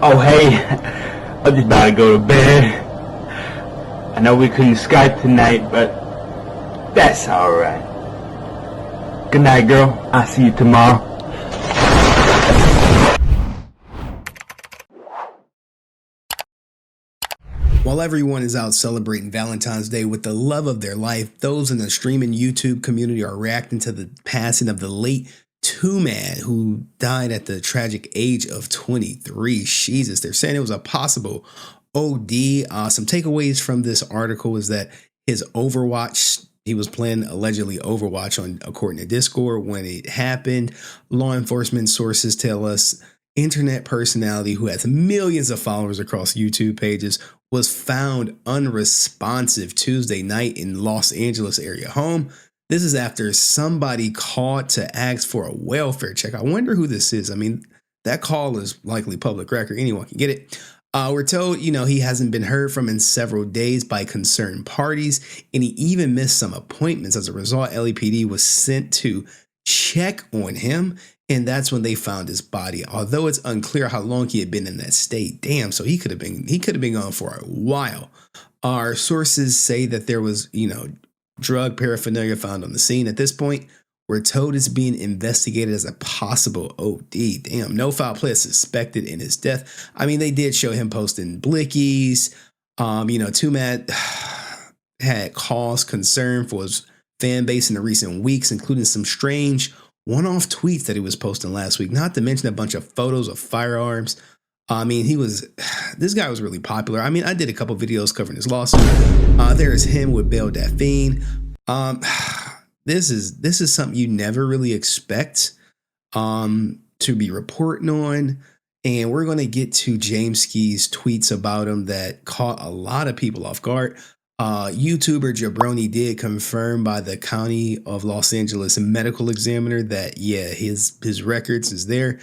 Oh, hey, I'm just about to go to bed. I know we couldn't Skype tonight, but that's alright. Good night, girl. I'll see you tomorrow. While everyone is out celebrating Valentine's Day with the love of their life, those in the streaming YouTube community are reacting to the passing of the late Twomad, who died at the tragic age of 23. Jesus, they're saying it was a possible OD. Some takeaways from this article is that his Overwatch, he was playing allegedly Overwatch on, according to Discord, when it happened. Law enforcement sources tell us internet personality who has millions of followers across YouTube pages was found unresponsive Tuesday night in Los Angeles area home. This is after somebody called to ask for a welfare check. I wonder who this is. I mean, that call is likely public record. Anyone can get it. We're told, he hasn't been heard from in several days by concerned parties, and he even missed some appointments. As a result, LAPD was sent to check on him, and that's when they found his body. Although it's unclear how long he had been in that state. Damn, so he could have been gone for a while. Our sources say that there was, drug paraphernalia found on the scene. At this point, we're told it's being investigated as a possible OD. Damn, no foul play is suspected in his death. I mean, they did show him posting blickies. Twomad had caused concern for his fan base in the recent weeks, including some strange one-off tweets that he was posting last week, not to mention a bunch of photos of firearms. I mean, this guy was really popular. I mean, I did a couple videos covering his lawsuit. There's him with Belle Daphne. This is something you never really expect to be reporting on. And we're going to get to Jameskii's tweets about him that caught a lot of people off guard. YouTuber Jabroni did confirm by the County of Los Angeles medical examiner that, yeah, his records is there.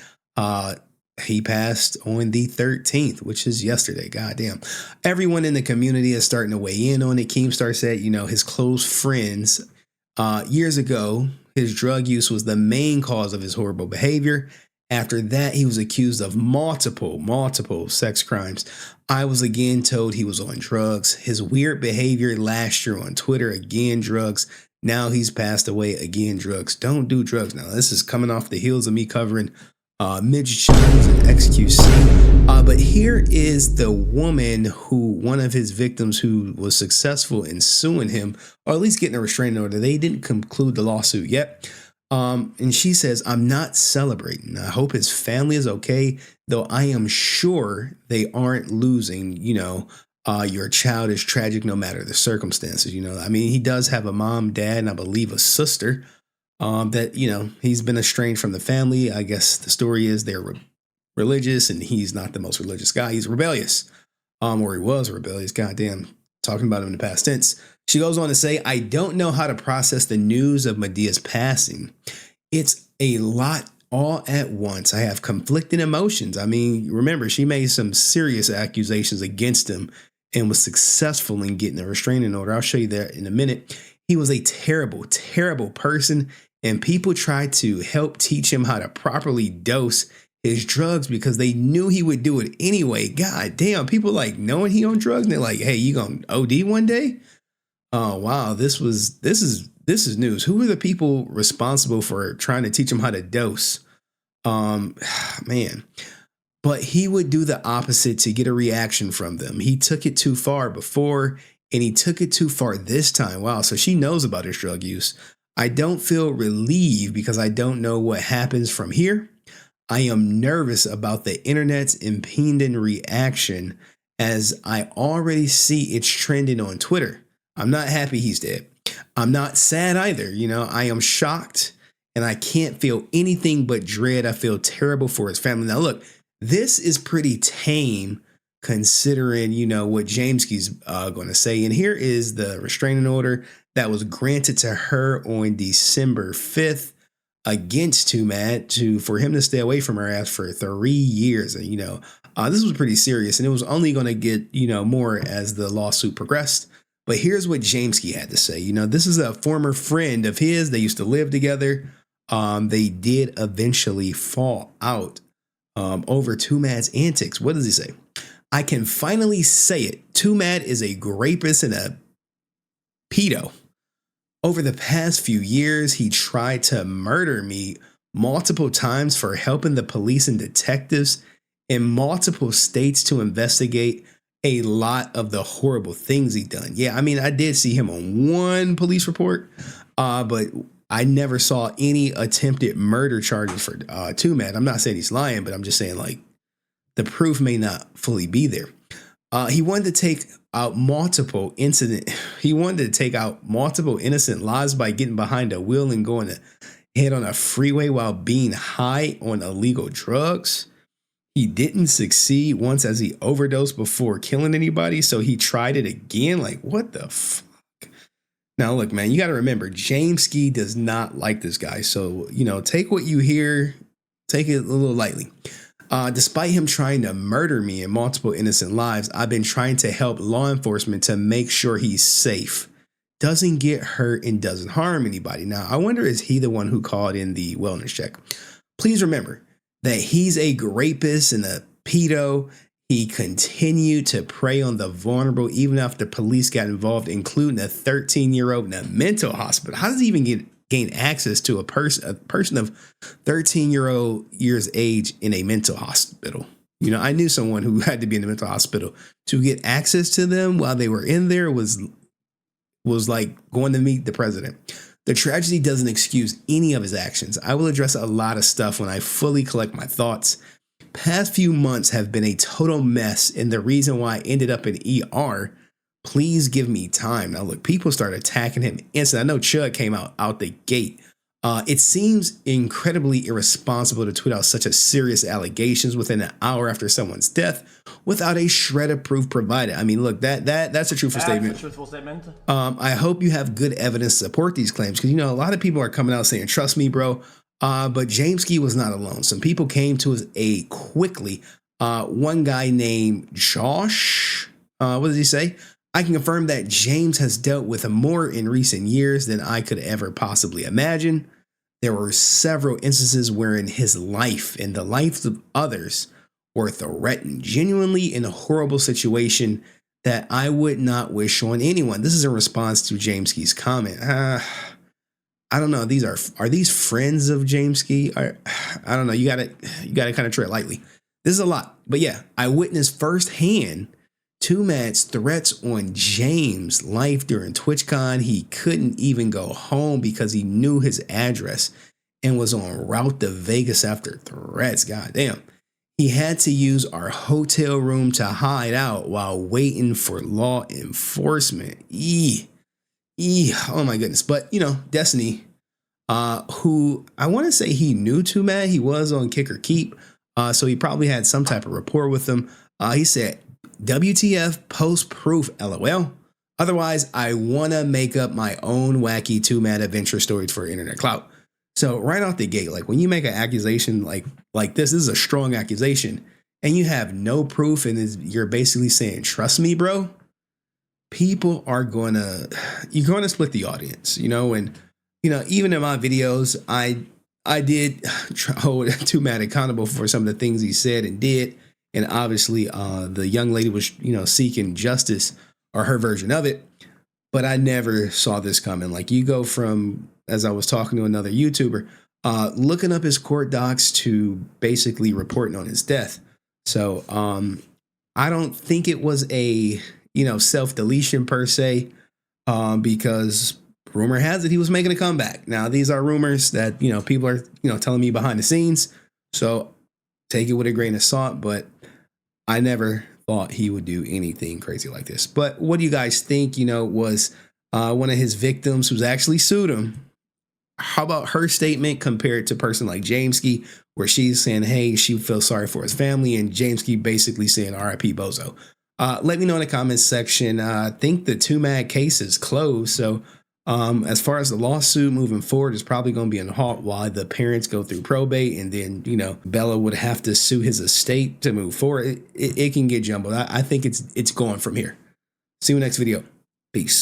He passed on the 13th, which is yesterday. Goddamn. Everyone in the community is starting to weigh in on it. Keemstar said, his close friends, years ago, his drug use was the main cause of his horrible behavior. After that, he was accused of multiple sex crimes. I was again told he was on drugs. His weird behavior last year on Twitter, again, drugs. Now he's passed away, again, drugs. Don't do drugs. Now, this is coming off the heels of me covering Midge Jones and XQC. But here is the woman one of his victims who was successful in suing him, or at least getting a restraining order. They didn't conclude the lawsuit yet. And she says, I'm not celebrating. I hope his family is okay, though I am sure they aren't losing, your child is tragic no matter the circumstances. I mean, he does have a mom, dad, and I believe a sister. That, he's been estranged from the family. I guess the story is they're religious and he's not the most religious guy. He's rebellious, or he was rebellious. Goddamn, talking about him in the past tense. She goes on to say, I don't know how to process the news of Madea's passing. It's a lot all at once. I have conflicting emotions. I mean, remember, she made some serious accusations against him and was successful in getting a restraining order. I'll show you that in a minute. He was a terrible, terrible person. And people tried to help teach him how to properly dose his drugs because they knew he would do it anyway. God damn, people knowing he on drugs and they're like, hey, you gonna OD one day? Oh, wow. This is news. Who are the people responsible for trying to teach him how to dose? Man, but he would do the opposite to get a reaction from them. He took it too far before and he took it too far this time. Wow. So she knows about his drug use. I don't feel relieved because I don't know what happens from here. I am nervous about the internet's impending reaction as I already see it's trending on Twitter. I'm not happy he's dead. I'm not sad either. I am shocked and I can't feel anything but dread. I feel terrible for his family. Now, look, this is pretty tame considering, what Jameskii's going to say. And here is the restraining order that was granted to her on December 5th against Twomad for him to stay away from her ass for 3 years. And, this was pretty serious and it was only going to get, more as the lawsuit progressed. But here's what Jameskii had to say. This is a former friend of his. They used to live together. They did eventually fall out. over Twomad's antics. What does he say? I can finally say it. Twomad is a rapist and a pedo. Over the past few years, he tried to murder me multiple times for helping the police and detectives in multiple states to investigate a lot of the horrible things he done. Yeah, I mean, I did see him on one police report, but I never saw any attempted murder charges for Twomad. I'm not saying he's lying, but I'm just saying, like, the proof may not fully be there. He wanted to take out multiple innocent lives by getting behind a wheel and going to head on a freeway while being high on illegal drugs. He didn't succeed once as he overdosed before killing anybody, so he tried it again. Like, what the fuck? Now, look, man, you got to remember, jameskii does not like this guy. So, you know, take what you hear, take it a little lightly. Despite him trying to murder me and multiple innocent lives, I've been trying to help law enforcement to make sure he's safe, doesn't get hurt, and doesn't harm anybody. Now, I wonder, is he the one who called in the wellness check? Please remember that he's a rapist and a pedo. He continued to prey on the vulnerable even after police got involved, including a 13-year-old in a mental hospital. How does he even gain access to a person of 13-years age in a mental hospital? You know, I knew someone who had to be in a mental hospital. To get access to them while they were in there was like going to meet the president. The tragedy doesn't excuse any of his actions. I will address a lot of stuff when I fully collect my thoughts. Past few months have been a total mess, and the reason why I ended up in ER. Please give me time. Now, look, people started attacking him instantly. I know Chud came out the gate. It seems incredibly irresponsible to tweet out such a serious allegations within an hour after someone's death without a shred of proof provided. I mean, look, that's a truthful statement. That's a truthful statement. I hope you have good evidence to support these claims, because, you know, a lot of people are coming out saying, trust me, bro. But jameskii was not alone. Some people came to his aid quickly. One guy named Josh, what does he say? I can confirm that James has dealt with more in recent years than I could ever possibly imagine. There were several instances wherein his life and the lives of others were threatened, genuinely in a horrible situation that I would not wish on anyone. This is in response to jameskii's comment. I don't know. Are these friends of jameskii? I don't know. You gotta kind of tread lightly. This is a lot, but yeah, I witnessed firsthand Twomad's threats on James' life during TwitchCon. He couldn't even go home because he knew his address and was en route to Vegas after threats. Goddamn. He had to use our hotel room to hide out while waiting for law enforcement. Oh my goodness. But, you know, Destiny, who I want to say he knew Twomad. He was on Kick or Keep. So he probably had some type of rapport with him. He said, WTF, post proof, LOL. Otherwise, I want to make up my own wacky Twomad adventure stories for internet clout. So right off the gate, like when you make an accusation like this is a strong accusation, and you have no proof, and you're basically saying, trust me, bro, people are you're going to split the audience, you know. And, you know, even in my videos, I did hold Twomad accountable for some of the things he said and did. And obviously, the young lady was, you know, seeking justice, or her version of it. But I never saw this coming. Like, you go from, as I was talking to another YouTuber, looking up his court docs to basically reporting on his death. So I don't think it was a, you know, self-deletion per se, because rumor has it he was making a comeback. Now, these are rumors that, you know, people are, you know, telling me behind the scenes. So take it with a grain of salt, but I never thought he would do anything crazy like this. But what do you guys think? You know, was one of his victims who's actually sued him. How about her statement compared to a person like jameskii, where she's saying, hey, she feels sorry for his family, and jameskii basically saying RIP Bozo? Let me know in the comments section. I think the Twomad case is closed. So as far as the lawsuit moving forward, is probably going to be on halt while the parents go through probate, and then, you know, Bella would have to sue his estate to move forward. It can get jumbled. I think it's going from here. See you next video. Peace.